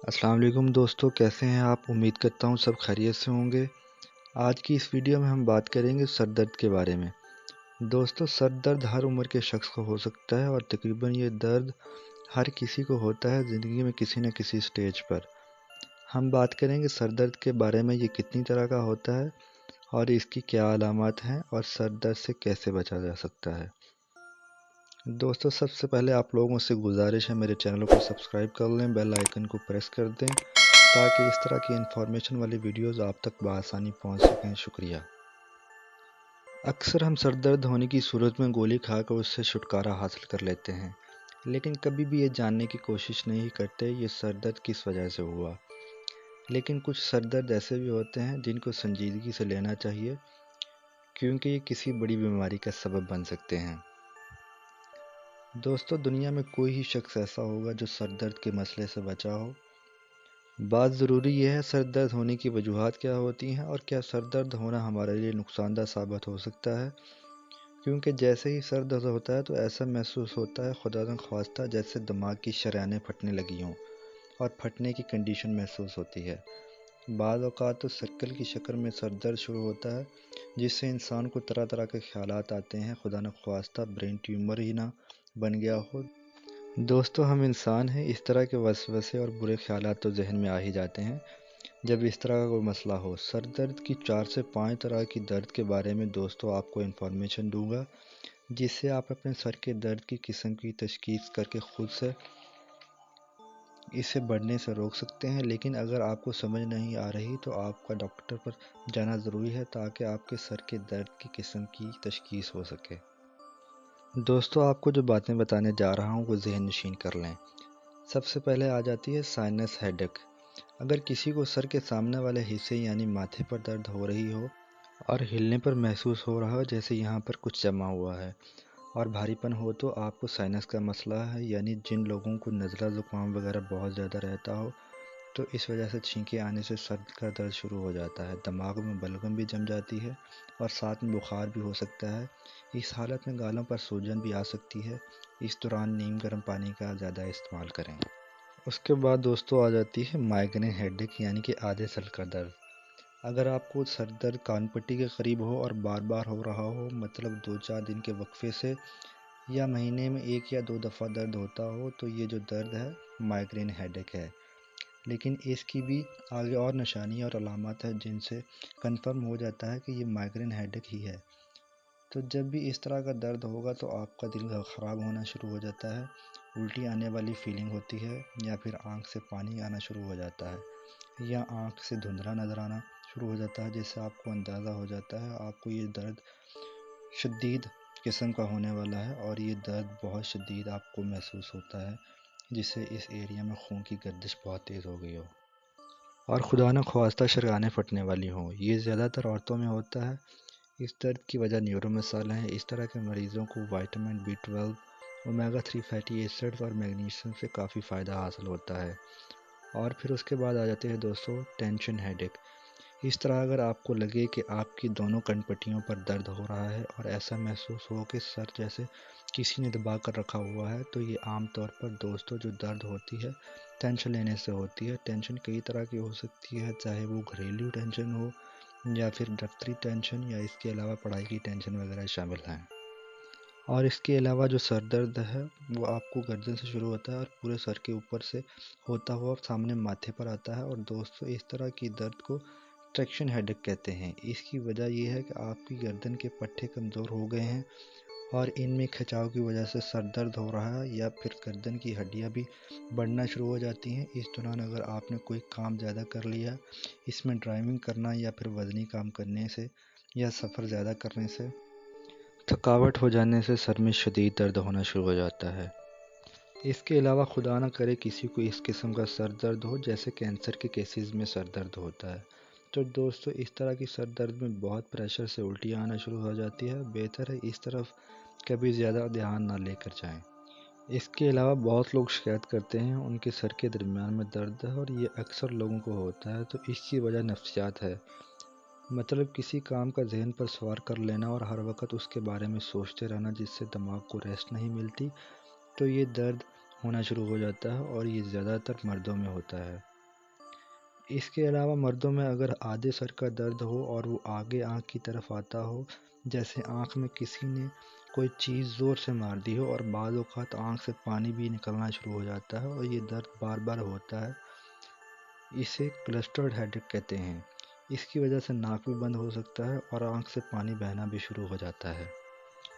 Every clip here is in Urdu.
السلام علیکم دوستو، کیسے ہیں آپ؟ امید کرتا ہوں سب خیریت سے ہوں گے۔ آج کی اس ویڈیو میں ہم بات کریں گے سر درد کے بارے میں۔ دوستو، سر درد ہر عمر کے شخص کو ہو سکتا ہے اور تقریباً یہ درد ہر کسی کو ہوتا ہے زندگی میں کسی نہ کسی سٹیج پر۔ ہم بات کریں گے سر درد کے بارے میں، یہ کتنی طرح کا ہوتا ہے اور اس کی کیا علامات ہیں اور سر درد سے کیسے بچا جا سکتا ہے۔ دوستو، سب سے پہلے آپ لوگوں سے گزارش ہے میرے چینل کو سبسکرائب کر لیں، بیل آئیکن کو پریس کر دیں تاکہ اس طرح کی انفارمیشن والی ویڈیوز آپ تک بآسانی پہنچ سکیں۔ شکریہ۔ اکثر ہم سر درد ہونے کی صورت میں گولی کھا کر اس سے چھٹکارا حاصل کر لیتے ہیں، لیکن کبھی بھی یہ جاننے کی کوشش نہیں کرتے یہ سر درد کس وجہ سے ہوا۔ لیکن کچھ سر درد ایسے بھی ہوتے ہیں جن کو سنجیدگی سے لینا چاہیے، کیونکہ یہ کسی بڑی بیماری کا سبب بن سکتے ہیں۔ دوستو، دنیا میں کوئی ہی شخص ایسا ہوگا جو سر درد کے مسئلے سے بچا ہو۔ بات ضروری یہ ہے سر درد ہونے کی وجوہات کیا ہوتی ہیں اور کیا سر درد ہونا ہمارے لیے نقصان دہ ثابت ہو سکتا ہے، کیونکہ جیسے ہی سر درد ہوتا ہے تو ایسا محسوس ہوتا ہے خدا نخواستہ جیسے دماغ کی شریانیں پھٹنے لگی ہوں اور پھٹنے کی کنڈیشن محسوس ہوتی ہے۔ بعض اوقات تو سرکل کی شکل میں سر درد شروع ہوتا ہے جس سے انسان کو طرح طرح کے خیالات آتے ہیں، خدا نخواستہ برین ٹیومر ہی نہ بن گیا ہو۔ دوستو، ہم انسان ہیں، اس طرح کے وسوسے اور برے خیالات تو ذہن میں آ ہی جاتے ہیں جب اس طرح کا کوئی مسئلہ ہو۔ سر درد کی 4 سے 5 طرح کی درد کے بارے میں دوستو آپ کو انفارمیشن دوں گا، جس سے آپ اپنے سر کے درد کی قسم کی تشخیص کر کے خود سے اسے بڑھنے سے روک سکتے ہیں۔ لیکن اگر آپ کو سمجھ نہیں آ رہی تو آپ کا ڈاکٹر پر جانا ضروری ہے تاکہ آپ کے سر کے درد کی قسم کی تشخیص ہو سکے۔ دوستو، آپ کو جو باتیں بتانے جا رہا ہوں وہ ذہن نشین کر لیں۔ سب سے پہلے آ جاتی ہے سائنس ہیڈک۔ اگر کسی کو سر کے سامنے والے حصے یعنی ماتھے پر درد ہو رہی ہو اور ہلنے پر محسوس ہو رہا ہو جیسے یہاں پر کچھ جمع ہوا ہے اور بھاری پن ہو تو آپ کو سائنس کا مسئلہ ہے، یعنی جن لوگوں کو نزلہ زکام وغیرہ بہت زیادہ رہتا ہو تو اس وجہ سے چھینکیں آنے سے سر کا درد شروع ہو جاتا ہے، دماغ میں بلغم بھی جم جاتی ہے اور ساتھ میں بخار بھی ہو سکتا ہے۔ اس حالت میں گالوں پر سوجن بھی آ سکتی ہے۔ اس دوران نیم گرم پانی کا زیادہ استعمال کریں۔ اس کے بعد دوستو آ جاتی ہے مائیگرین ہیڈیک یعنی کہ آدھے سر کا درد۔ اگر آپ کو سر درد کان پٹی کے قریب ہو اور بار بار ہو رہا ہو، مطلب 2-4 دن کے وقفے سے یا مہینے میں 1 یا 2 دفعہ درد ہوتا ہو تو یہ جو درد ہے مائیگرین ہیڈیک ہے۔ لیکن اس کی بھی آگے اور نشانیاں اور علامات ہیں جن سے کنفرم ہو جاتا ہے کہ یہ مائیگرین ہیڈیک ہی ہے۔ تو جب بھی اس طرح کا درد ہوگا تو آپ کا دل خراب ہونا شروع ہو جاتا ہے، الٹی آنے والی فیلنگ ہوتی ہے یا پھر آنکھ سے پانی آنا شروع ہو جاتا ہے یا آنکھ سے دھندلا نظر آنا شروع ہو جاتا ہے، جس سے آپ کو اندازہ ہو جاتا ہے آپ کو یہ درد شدید قسم کا ہونے والا ہے اور یہ درد بہت شدید آپ کو محسوس ہوتا ہے، جس سے اس ایریا میں خون کی گردش بہت تیز ہو گئی ہو اور خدا نہ خواستہ شریانیں پھٹنے والی ہوں۔ یہ زیادہ تر عورتوں میں ہوتا ہے۔ اس درد کی وجہ نیورو مسائل ہیں۔ اس طرح کے مریضوں کو vitamin B12، omega 3 fatty acids اور میگنیشیم سے کافی فائدہ حاصل ہوتا ہے۔ اور پھر اس کے بعد آ جاتے ہیں دوستو ٹینشن ہیڈیک۔ اس طرح اگر آپ کو لگے کہ آپ کی دونوں کن پٹیوں پر درد ہو رہا ہے اور ایسا محسوس ہو کہ سر جیسے کسی نے دبا کر رکھا ہوا ہے تو یہ عام طور پر دوستو جو درد ہوتی ہے ٹینشن لینے سے ہوتی ہے۔ ٹینشن کئی طرح کی ہو سکتی ہے، چاہے وہ گھریلو ٹینشن ہو یا پھر دفتری ٹینشن یا اس کے علاوہ پڑھائی کی ٹینشن وغیرہ شامل ہیں۔ اور اس کے علاوہ جو سر درد ہے وہ آپ کو گردن سے شروع ہوتا ہے اور پورے سر کے اوپر سے ہوتا ہوا سامنے ماتھے پر آتا ہے، اور دوستو اس طرح کی درد کو ٹریکشن ہیڈیک کہتے ہیں۔ اس کی وجہ یہ ہے کہ آپ کی گردن کے پٹھے کمزور ہو گئے ہیں اور ان میں کھچاؤ کی وجہ سے سر درد ہو رہا ہے، یا پھر گردن کی ہڈیاں بھی بڑھنا شروع ہو جاتی ہیں۔ اس دوران اگر آپ نے کوئی کام زیادہ کر لیا، اس میں ڈرائیونگ کرنا یا پھر وزنی کام کرنے سے یا سفر زیادہ کرنے سے تھکاوٹ ہو جانے سے سر میں شدید درد ہونا شروع ہو جاتا ہے۔ اس کے علاوہ خدا نہ کرے کسی کو اس قسم کا سر درد ہو جیسے کینسر کے کیسز میں سر درد ہوتا ہے، تو دوستو اس طرح کی سر درد میں بہت پریشر سے الٹیاں آنا شروع ہو جاتی ہے۔ بہتر ہے اس طرف کبھی زیادہ دھیان نہ لے کر جائیں۔ اس کے علاوہ بہت لوگ شکایت کرتے ہیں ان کے سر کے درمیان میں درد ہے اور یہ اکثر لوگوں کو ہوتا ہے، تو اس کی وجہ نفسیات ہے، مطلب کسی کام کا ذہن پر سوار کر لینا اور ہر وقت اس کے بارے میں سوچتے رہنا جس سے دماغ کو ریسٹ نہیں ملتی، تو یہ درد ہونا شروع ہو جاتا ہے اور یہ زیادہ تر مردوں میں ہوتا ہے۔ اس کے علاوہ مردوں میں اگر آدھے سر کا درد ہو اور وہ آگے آنکھ کی طرف آتا ہو، جیسے آنکھ میں کسی نے کوئی چیز زور سے مار دی ہو اور بعض اوقات آنکھ سے پانی بھی نکلنا شروع ہو جاتا ہے اور یہ درد بار بار ہوتا ہے، اسے کلسٹرڈ ہیڈیک کہتے ہیں۔ اس کی وجہ سے ناک بھی بند ہو سکتا ہے اور آنکھ سے پانی بہنا بھی شروع ہو جاتا ہے۔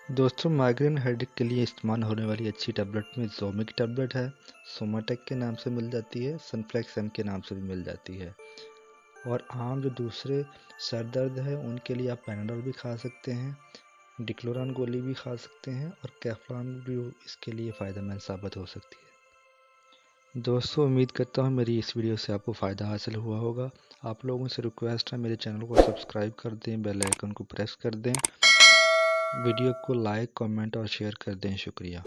دوستوں، مائیگرین ہیڈیک کے لیے استعمال ہونے والی اچھی ٹیبلٹ میں زومی کی ٹیبلٹ ہے، سوماٹیک کے نام سے مل جاتی ہے، سنفلیکسن کے نام سے بھی مل جاتی ہے، اور عام جو دوسرے سر درد ہے ان کے لیے آپ پیناڈول بھی کھا سکتے ہیں، ڈکلوران گولی بھی کھا سکتے ہیں، اور کیفلان بھی اس کے لیے فائدہ مند ثابت ہو سکتی ہے۔ دوستو، امید کرتا ہوں میری اس ویڈیو سے آپ کو فائدہ حاصل ہوا ہوگا۔ آپ لوگوں سے ریکویسٹ ہے میرے چینل کو سبسکرائب کر دیں، بیل آئیکن کو پریس کر دیں، ویڈیو کو لائک، کمنٹ اور شیئر کر دیں۔ شکریہ۔